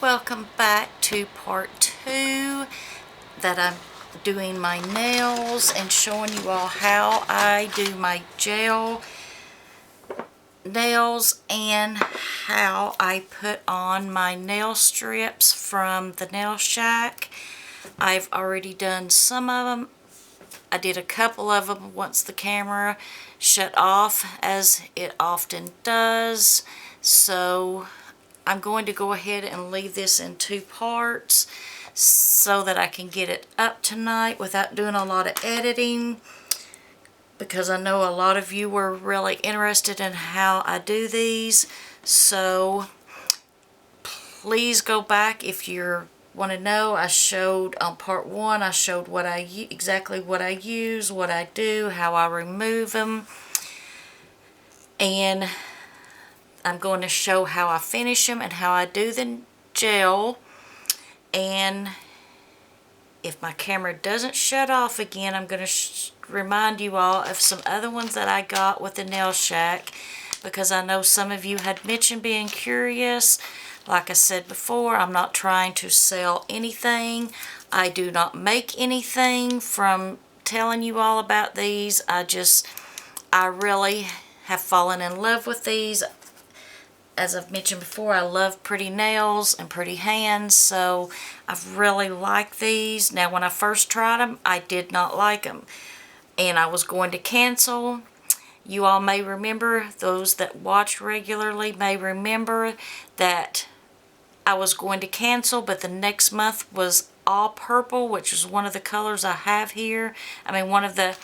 Welcome back to part 2 that I'm doing my nails and showing you all how I do my gel nails and how I put on my nail strips from the NAILShack. I've already done some of them. I did a couple of them once the camera shut off, as it often does. So I'm going to go ahead and leave this in 2 parts so that I can get it up tonight without doing a lot of editing, because I know a lot of you were really interested in how I do these. So please go back if you want to know. I showed on part 1, I showed exactly what I use, what I do, how I remove them, and I'm going to show how I finish them and how I do the gel. And if my camera doesn't shut off again, I'm going to remind you all of some other ones that I got with the NAILShack, because I know some of you had mentioned being curious. Like I said before, I'm not trying to sell anything. I do not make anything from telling you all about these. I really have fallen in love with these. As I've mentioned before, I love pretty nails and pretty hands, so I've really liked these. Now, when I first tried them, I did not like them, and I was going to cancel. You all may remember, those that watch regularly may remember that I was going to cancel, but the next month was all purple, which is one of the colors I have here. One of the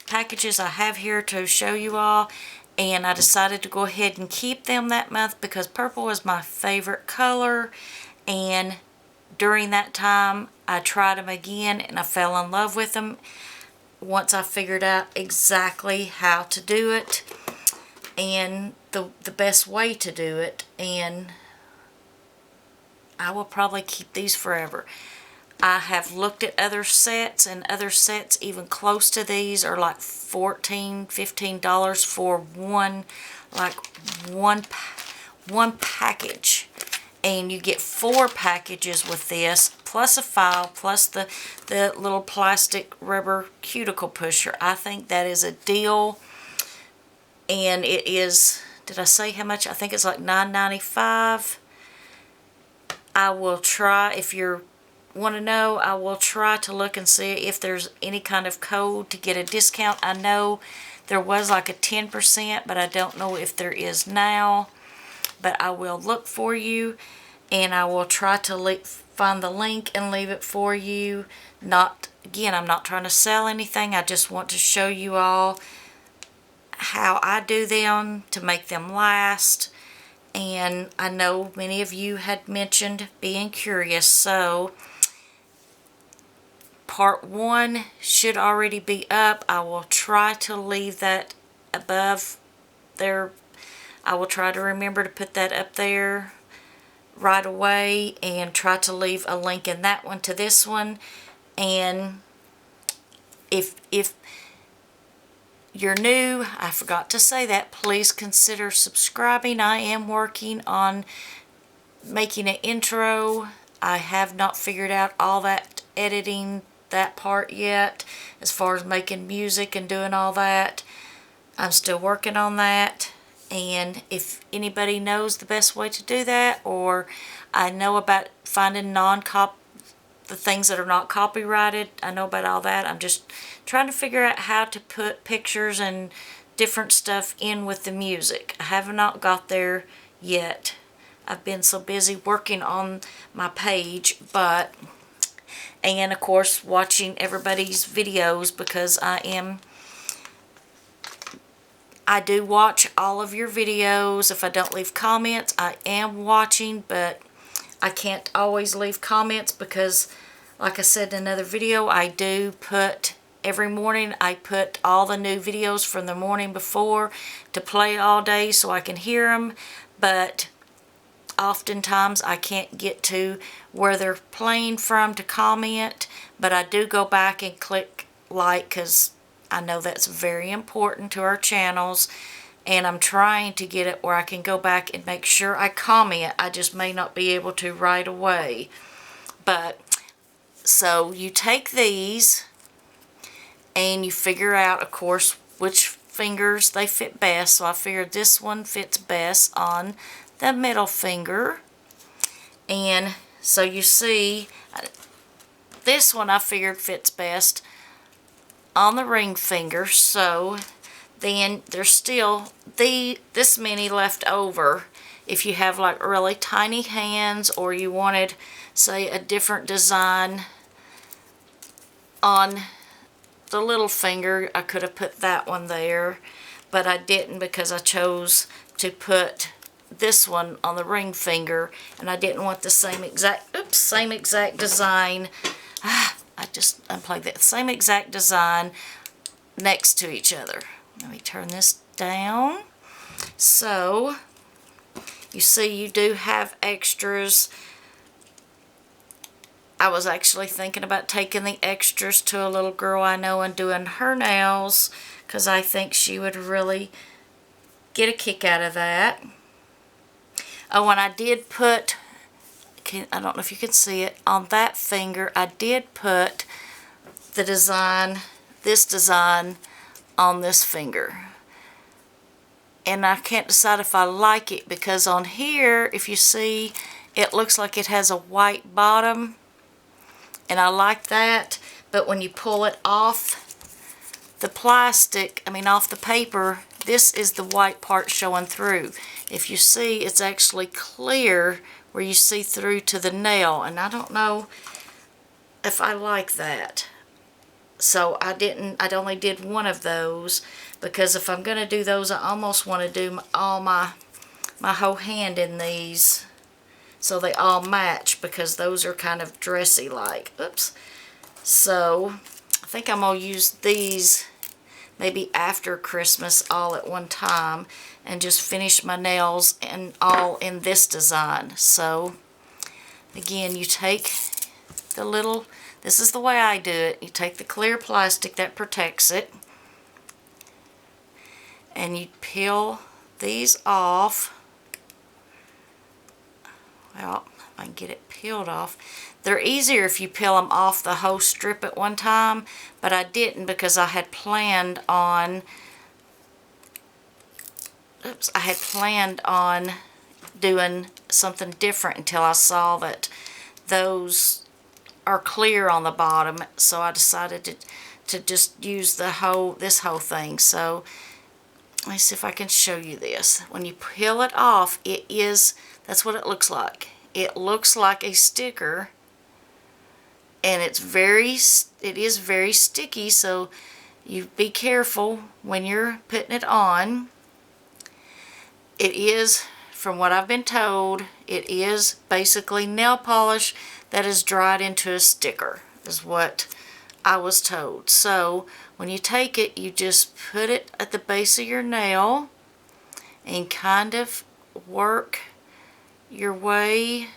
packages I have here to show you all. And I decided to go ahead and keep them that month because purple is my favorite color. And during that time, I tried them again and I fell in love with them once I figured out exactly how to do it and the best way to do it. And I will probably keep these forever. I have looked at other sets, and other sets even close to these are like $14, $15 for one package. And you get 4 packages with this, plus a file, plus the little plastic rubber cuticle pusher. I think that is a deal. And it is, did I say how much? I think it's like $9.95. I will try, if you're want to know, I will try to look and see if there's any kind of code to get a discount. I know there was like a 10%, but I don't know if there is now. But I will look for you, and I will try to find the link and leave it for you. Again, I'm not trying to sell anything. I just want to show you all how I do them to make them last. And I know many of you had mentioned being curious, so part 1 should already be up. I will try to leave that above there. I will try to remember to put that up there right away and try to leave a link in that one to this one. And if you're new, I forgot to say that, please consider subscribing. I am working on making an intro. I have not figured out all that editing, that part yet, as far as making music and doing all that. I'm still working on that. And if anybody knows the best way to do that, or I know about finding the things that are not copyrighted, I know about all that. I'm just trying to figure out how to put pictures and different stuff in with the music. I have not got there yet. I've been so busy working on my page, and of course watching everybody's videos, because I do watch all of your videos. If I don't leave comments, I am watching, but I can't always leave comments because, like I said in another video, I do put, every morning I put all the new videos from the morning before to play all day so I can hear them, but oftentimes I can't get to where they're playing from to comment. But I do go back and click like, because I know that's very important to our channels. and I'm trying to get it where I can go back and make sure I comment. I just may not be able to right away. But so you take these and you figure out, of course, which fingers they fit best. So I figured this one fits best on the middle finger. And so you see, this one I figured fits best on the ring finger. So then there's still this many left over if you have like really tiny hands, or you wanted, say, a different design on the little finger. I could have put that one there, but I didn't because I chose to put this one on the ring finger, and I didn't want the same exact design. I just unplugged that. Same exact design next to each other. Let me turn this down. So you see, you do have extras. I was actually thinking about taking the extras to a little girl I know and doing her nails, because I think she would really get a kick out of that. Oh, and I did put, I don't know if you can see it, on that finger I did put the design, this design on this finger. And I can't decide if I like it, because on here, if you see, it looks like it has a white bottom, and I like that. But when you pull it off the plastic, off the paper, this is the white part showing through. If you see, it's actually clear where you see through to the nail, and I don't know if I like that. So I only did one of those, because if I'm going to do those, I almost want to do all my whole hand in these so they all match, because those are kind of dressy like. Oops. So I think I'm going to use these maybe after Christmas all at one time, and just finish my nails and all in this design. So again, you take the little, this is the way I do it. You take the clear plastic that protects it, and you peel these off. Well, if I can get it peeled off. They're easier if you peel them off the whole strip at one time, but I didn't because I had planned on, doing something different until I saw that those are clear on the bottom. So I decided to just use this whole thing. So let me see if I can show you this. When you peel it off, that's what it looks like. It looks like a sticker, and it is very sticky, so you be careful when you're putting it on. It is, from what I've been told, it is basically nail polish that is dried into a sticker, is what I was told. So when you take it, you just put it at the base of your nail and kind of work your way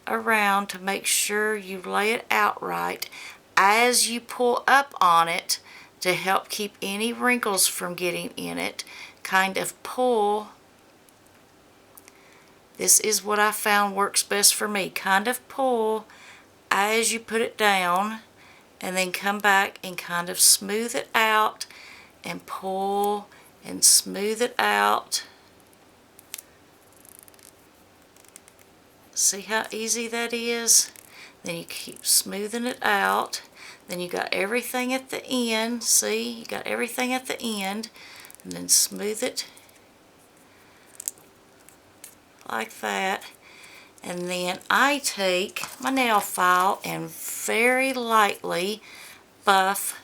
around to make sure you lay it out right. As you pull up on it, to help keep any wrinkles from getting in it, kind of pull. This is what I found works best for me. Kind of pull as you put it down, and then come back and kind of smooth it out, and pull and smooth it out. See how easy that is? Then you keep smoothing it out. Then you got everything at the end. See, you got everything at the end. And then smooth it like that. And then I take my nail file and very lightly buff,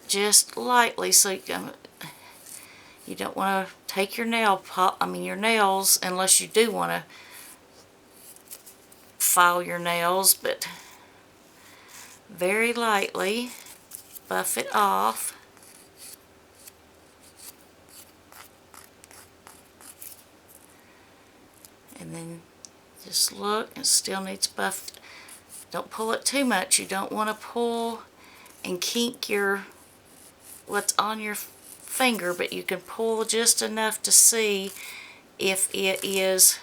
just lightly, so you don't want to take your your nails, unless you do want to file your nails, but very lightly buff it off. And then just look, it still needs buffed. Don't pull it too much. You don't want to pull and kink what's on your finger, but you can pull just enough to see if it is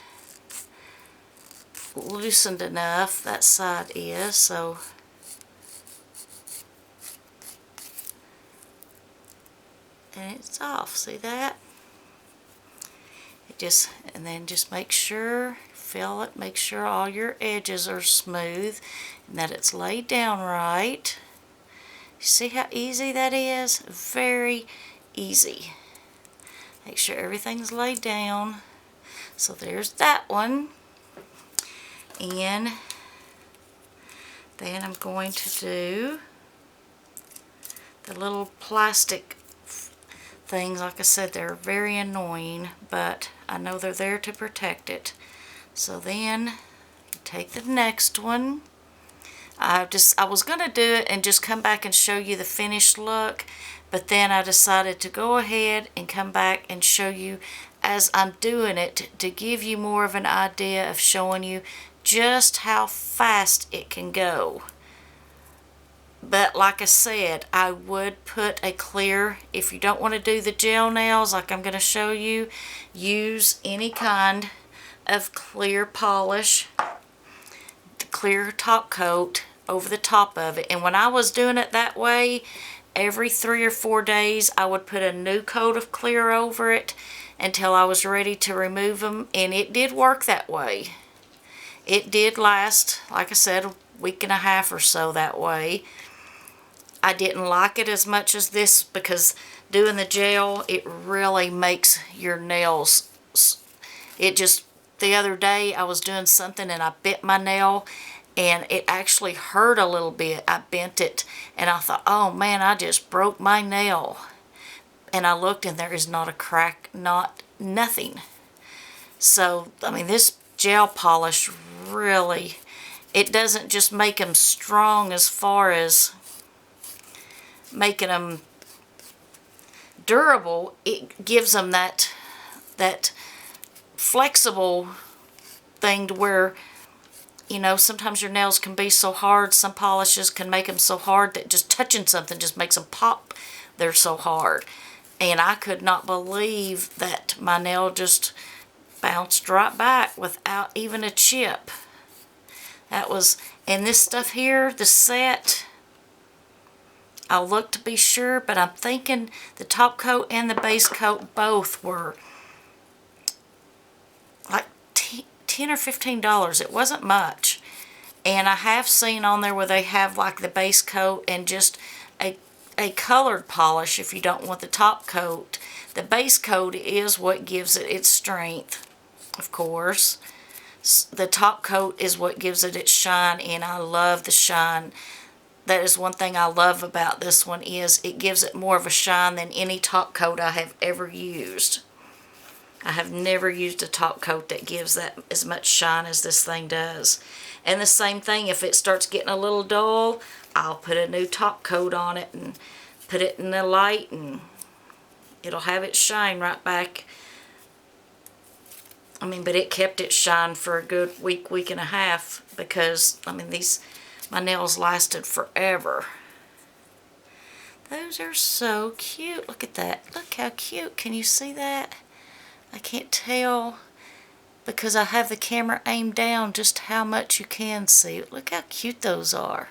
loosened enough. That side is, so and it's off. See that? And then just make sure, feel it, make sure all your edges are smooth and that it's laid down right. See how easy that is? Very easy. Make sure everything's laid down. So there's that one. And then I'm going to do the little plastic things. Like I said, they're very annoying, but I know they're there to protect it. So then you take the next one. I was going to do it and just come back and show you the finished look, but then I decided to go ahead and come back and show you as I'm doing it to give you more of an idea of showing you just how fast it can go. But like I said, I would put a clear, if you don't want to do the gel nails like I'm going to show you, use any kind of clear polish, the clear top coat over the top of it. And when I was doing it that way, every 3 or 4 days I would put a new coat of clear over it until I was ready to remove them, and it did work that way. It did last, like I said, a week and a half or so that way. I didn't like it as much as this because doing the gel, it really makes your nails, it just, the other day I was doing something and I bit my nail and it actually hurt a little bit. I bent it and I thought, oh man, I just broke my nail. And I looked and there is not a crack, nothing. So, I mean, this gel polish really, it doesn't just make them strong as far as making them durable, it gives them that flexible thing to where, you know, sometimes your nails can be so hard, some polishes can make them so hard that just touching something just makes them pop. They're so hard. And I could not believe that my nail just bounced right back without even a chip. That was, and this stuff here, the set, I'll look to be sure, but I'm thinking the top coat and the base coat both were like $10 or $15. It wasn't much. And I have seen on there where they have like the base coat and just a colored polish if you don't want the top coat. The base coat is what gives it its strength, of course. The top coat is what gives it its shine, and I love the shine. That is one thing I love about this one, is it gives it more of a shine than any top coat I have ever used. I have never used a top coat that gives that as much shine as this thing does. And the same thing, if it starts getting a little dull, I'll put a new top coat on it and put it in the light and it'll have its shine right back. I mean, but it kept its shine for a good week and a half because, I mean, my nails lasted forever. Those are so cute. Look at that. Look how cute. Can you see that? I can't tell because I have the camera aimed down just how much you can see. Look how cute those are.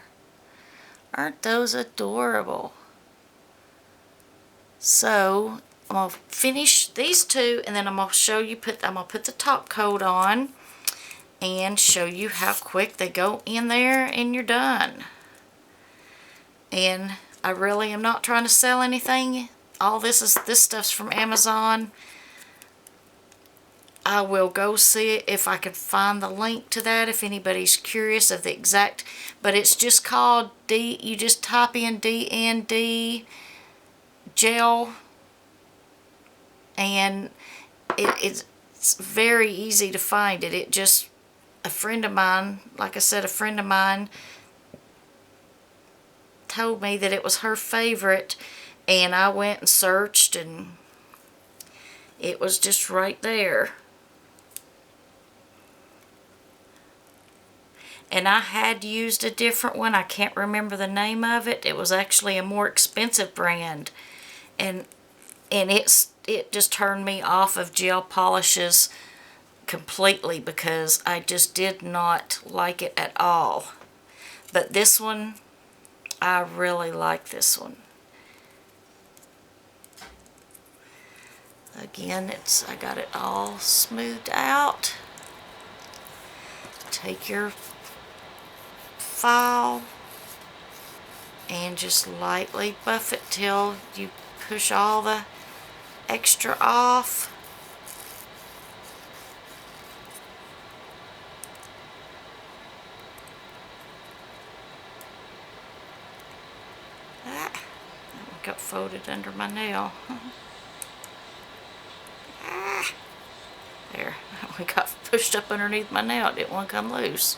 Aren't those adorable? So I'm going to finish these two and then I'm going to show you, I'm going to put the top coat on and show you how quick they go in there and you're done. And I really am not trying to sell anything. All this stuff's from Amazon. I will go see it if I can find the link to that if anybody's curious of the exact, but it's just called you just type in DND gel and it's very easy to find it. It just, a friend of mine, like I said, a friend of mine told me that it was her favorite and I went and searched and it was just right there. And I had used a different one. I can't remember the name of it. It was actually a more expensive brand. And And it just turned me off of gel polishes completely because I just did not like it at all. But this one, I really like this one. Again, I got it all smoothed out. Take your file and just lightly buff it till you push all the extra off. That one got folded under my nail. There, that one got pushed up underneath my nail. It didn't want to come loose.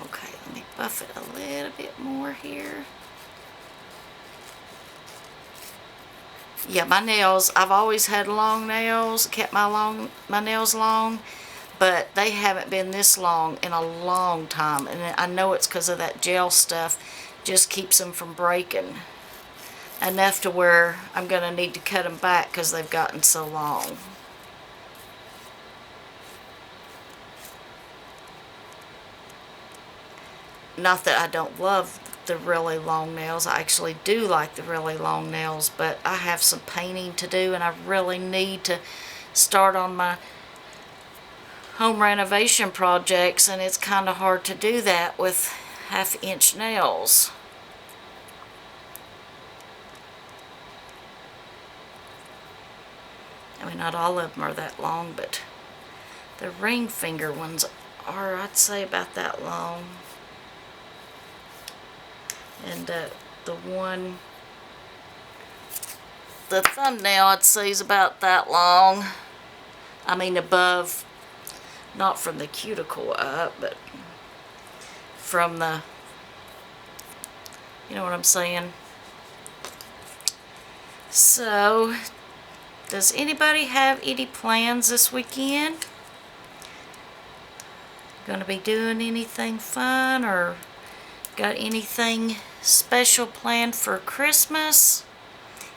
Okay, let me buff it a little bit more here. Yeah, my nails, I've always had long nails, kept my nails long, but they haven't been this long in a long time. And I know it's because of that gel stuff, just keeps them from breaking. Enough to where I'm going to need to cut them back because they've gotten so long. Not that I don't love the really long nails. I actually do like the really long nails, but I have some painting to do and I really need to start on my home renovation projects, and it's kind of hard to do that with 1/2 inch nails. I mean, not all of them are that long, but the ring finger ones are, I'd say, about that long. And the thumbnail I'd say is about that long. I mean above, not from the cuticle up, but from the, you know what I'm saying? So, does anybody have any plans this weekend? Gonna be doing anything fun, or got anything special planned for Christmas?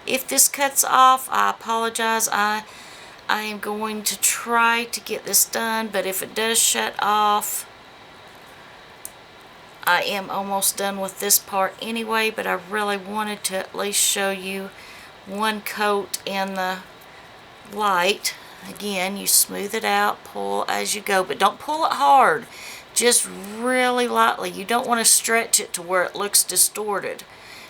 If this cuts off, I apologize. I am going to try to get this done, but if it does shut off, I am almost done with this part anyway, but I really wanted to at least show you one coat in the light. Again, you smooth it out, pull as you go, but don't pull it hard. Just really lightly. You don't want to stretch it to where it looks distorted.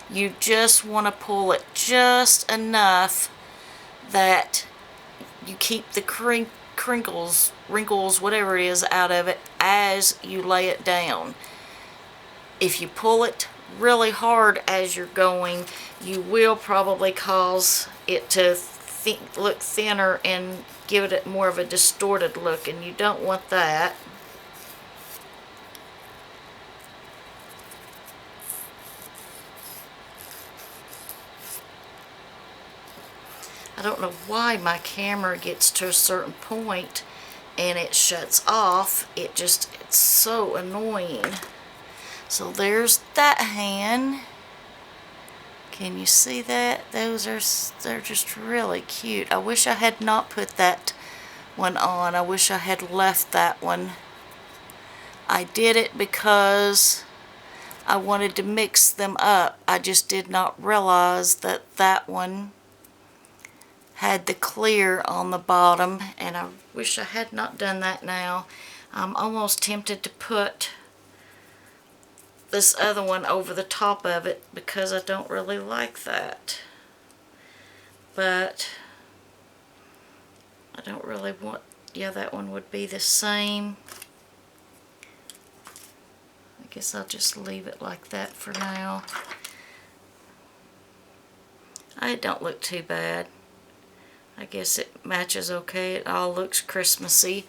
You just want to pull it just enough that you keep the crinkles, wrinkles, whatever it is, out of it as you lay it down. If you pull it really hard as you're going, you will probably cause it to look thinner and give it more of a distorted look, and you don't want that. I don't know why my camera gets to a certain point and it shuts off. It's so annoying. So there's that hand. Can you see that? They're just really cute. I wish I had not put that one on. I wish I had left that one. I did it because I wanted to mix them up. I just did not realize that that one had the clear on the bottom, and I wish I had not done that now. I'm almost tempted to put this other one over the top of it because I don't really like that. But I don't really want, yeah, that one would be the same. I guess I'll just leave it like that for now. It don't look too bad. I guess it matches okay. It all looks Christmassy.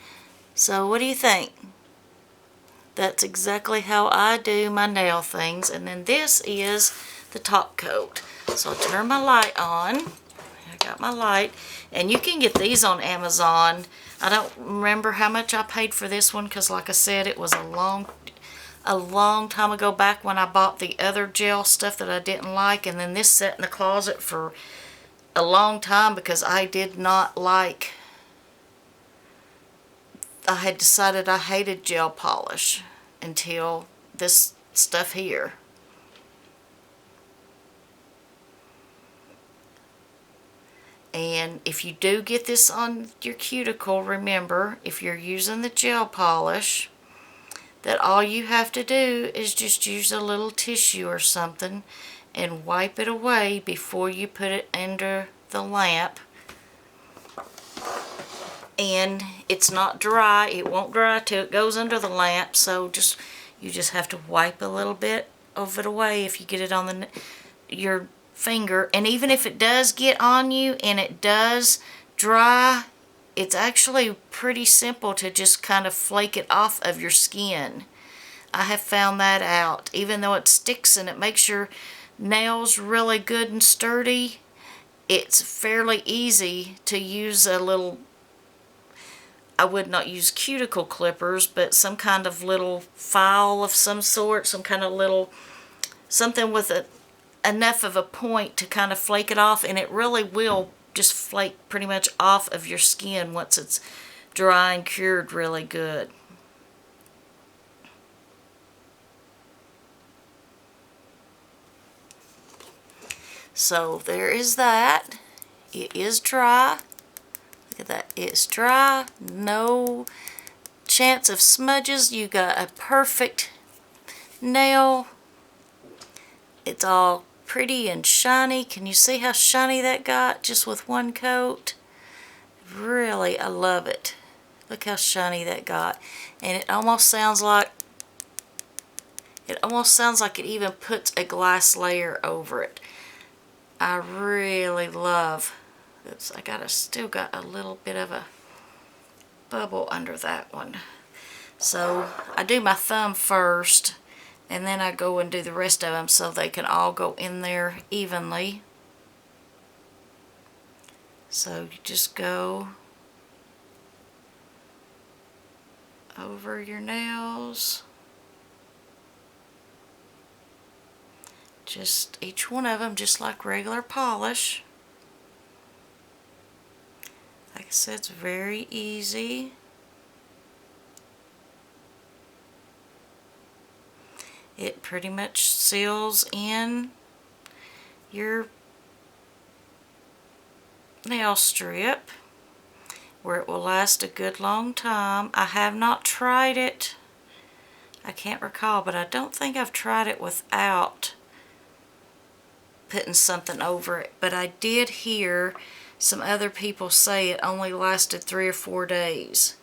So what do you think? That's exactly how I do my nail things. And then this is the top coat. So I'll turn my light on. I got my light. And you can get these on Amazon. I don't remember how much I paid for this one because, like I said, it was a long time ago, back when I bought the other gel stuff that I didn't like. And then this sat in the closet for a long time because I did not like, I had decided I hated gel polish until this stuff here. And if you do get this on your cuticle, remember, if you're using the gel polish, that all you have to do is just use a little tissue or something and wipe it away before you put it under the lamp. And it's not dry. It won't dry till it goes under the lamp, so you just have to wipe a little bit of it away if you get it on your finger. And even if it does get on you and it does dry, it's actually pretty simple to just kind of flake it off of your skin. I have found that out. Even though it sticks and it makes your nails really good and sturdy, it's fairly easy to use a little, I would not use cuticle clippers, but some kind of little file of some sort, some kind of little, something with enough of a point to kind of flake it off, and it really will just flake pretty much off of your skin once it's dry and cured really good. So there is that. It is dry. Look at that. It's dry. No chance of smudges. You got a perfect nail. It's all pretty and shiny. Can you see how shiny that got just with one coat? Really, I love it. Look how shiny that got. And it almost sounds like it even puts a glass layer over it. I really love this. Still got a little bit of a bubble under that one. So I do my thumb first, and then I go and do the rest of them so they can all go in there evenly. So you just go over your nails. Just each one of them, just like regular polish. Like I said, it's very easy. It pretty much seals in your nail strip where it will last a good long time. I have not tried it. I can't recall, but I don't think I've tried it without putting something over it. But I did hear some other people say it only lasted 3 or 4 days.